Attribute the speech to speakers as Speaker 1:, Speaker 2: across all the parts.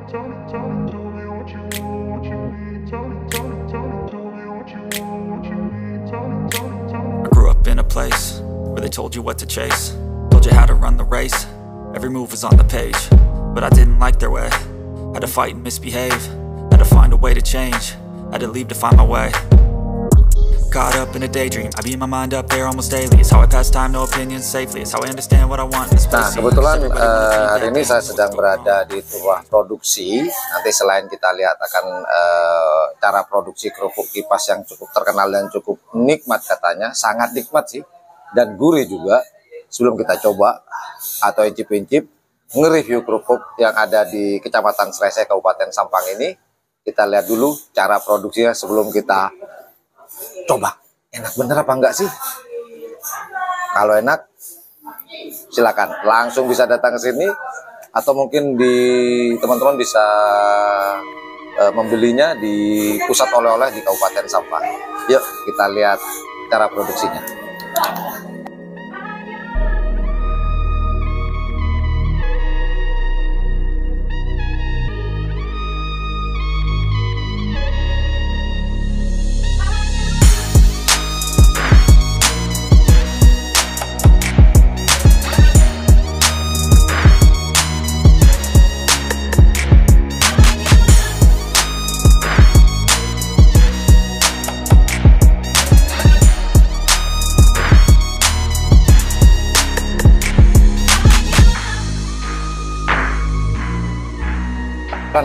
Speaker 1: I grew up in a place where they told you what to chase, told you how to run the race. Every move was on the page, but I didn't like their way. Had to fight and misbehave, had to find a way to change, had to leave to find my way. Caught up in a daydream, I beat my mind up there almost daily. It's how I pass time, no opinions safely. It's how I understand what I want in this place.
Speaker 2: Nah, kebetulan hari ini saya sedang berada di sebuah produksi. Nanti selain kita lihat akan cara produksi kerupuk kipas yang cukup terkenal dan cukup nikmat katanya, sangat nikmat sih, dan gurih juga. Sebelum kita coba atau incip-incip nge-review kerupuk yang ada di Kecamatan Srese, Kabupaten Sampang ini, kita lihat dulu cara produksinya sebelum kita coba. Enak bener apa enggak sih? Kalau enak, silakan langsung bisa datang ke sini, atau mungkin di teman-teman bisa membelinya di pusat oleh-oleh di Kabupaten Sampang. Yuk kita lihat cara produksinya.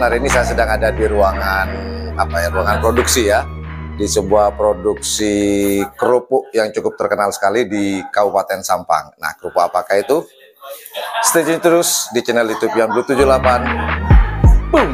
Speaker 2: Hari ini saya sedang ada di ruangan ruangan produksi ya, di sebuah produksi kerupuk yang cukup terkenal sekali di Kabupaten Sampang. Nah, kerupuk apakah itu? Stay tune terus di channel YouTube Yan Blue 78. Boom.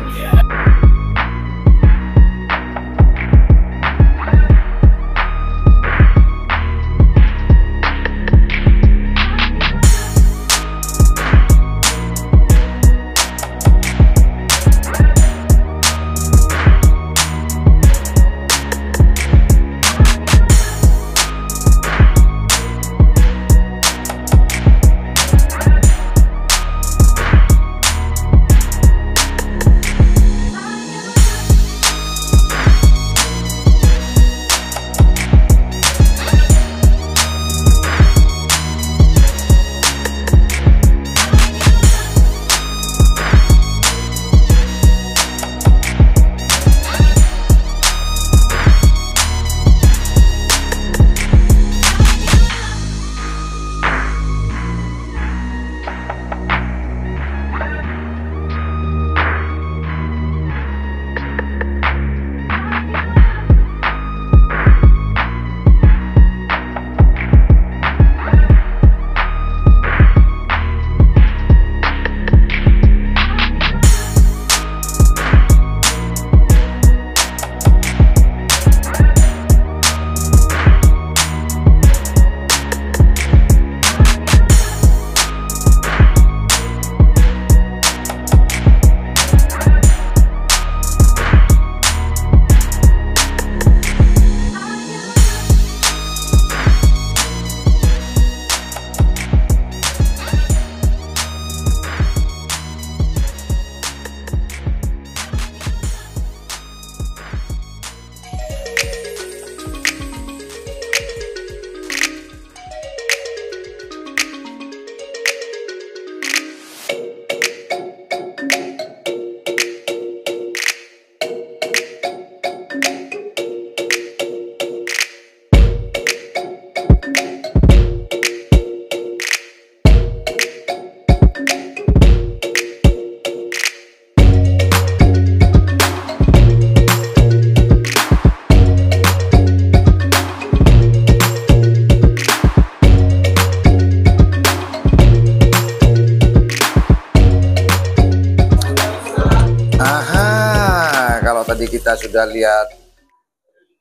Speaker 2: Kita sudah lihat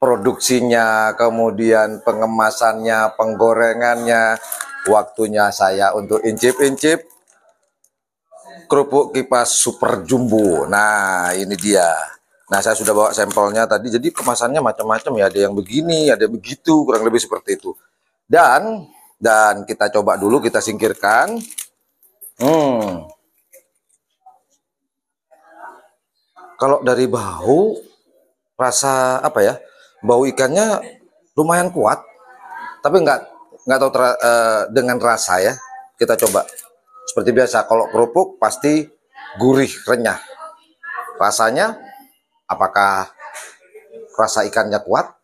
Speaker 2: produksinya, kemudian pengemasannya, penggorengannya. Waktunya saya untuk incip-incip kerupuk kipas super jumbo. Nah, ini dia. Nah, saya sudah bawa sampelnya tadi. Jadi kemasannya macam-macam ya. Ada yang begini, ada begitu, kurang lebih seperti itu. Dan kita coba dulu, kita singkirkan. Kalau dari bau, rasa apa ya? Bau ikannya lumayan kuat, tapi nggak tahu dengan rasa ya. Kita coba. Seperti biasa, kalau kerupuk pasti gurih, renyah. Rasanya, apakah rasa ikannya kuat?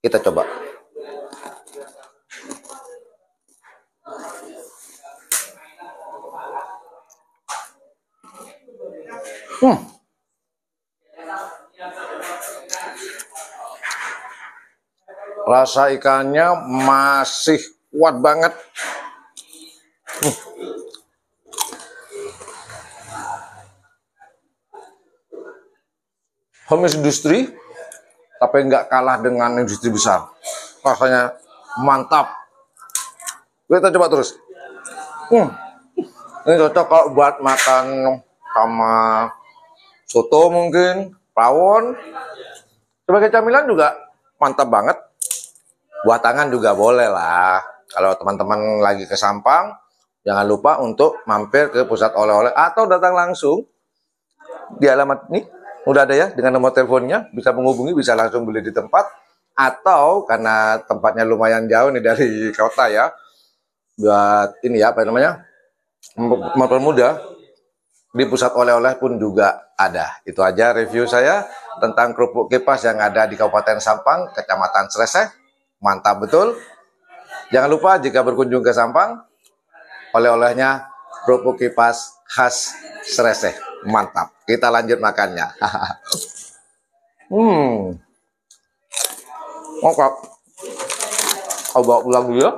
Speaker 2: Kita coba. Rasa ikannya masih kuat banget. Home industri, tapi nggak kalah dengan industri besar. Rasanya mantap. Kita coba terus. Ini cocok kalau buat makan sama soto mungkin, rawon. Sebagai camilan juga mantap banget. Buat tangan juga boleh lah. Kalau teman-teman lagi ke Sampang, jangan lupa untuk mampir ke pusat oleh-oleh atau datang langsung di alamat ini. Udah ada ya dengan nomor teleponnya, bisa menghubungi, bisa langsung beli di tempat. Atau karena tempatnya lumayan jauh nih dari kota ya, buat ini ya apa namanya, mempermudah, di pusat oleh-oleh pun juga ada. Itu aja review saya tentang kerupuk kipas yang ada di Kabupaten Sampang, Kecamatan Sreseh. Mantap betul. Jangan lupa jika berkunjung ke Sampang, oleh-olehnya kerupuk kipas khas Sreseh. Mantap. Kita lanjut makannya. Oke. Aku bawa pulang dulu ya.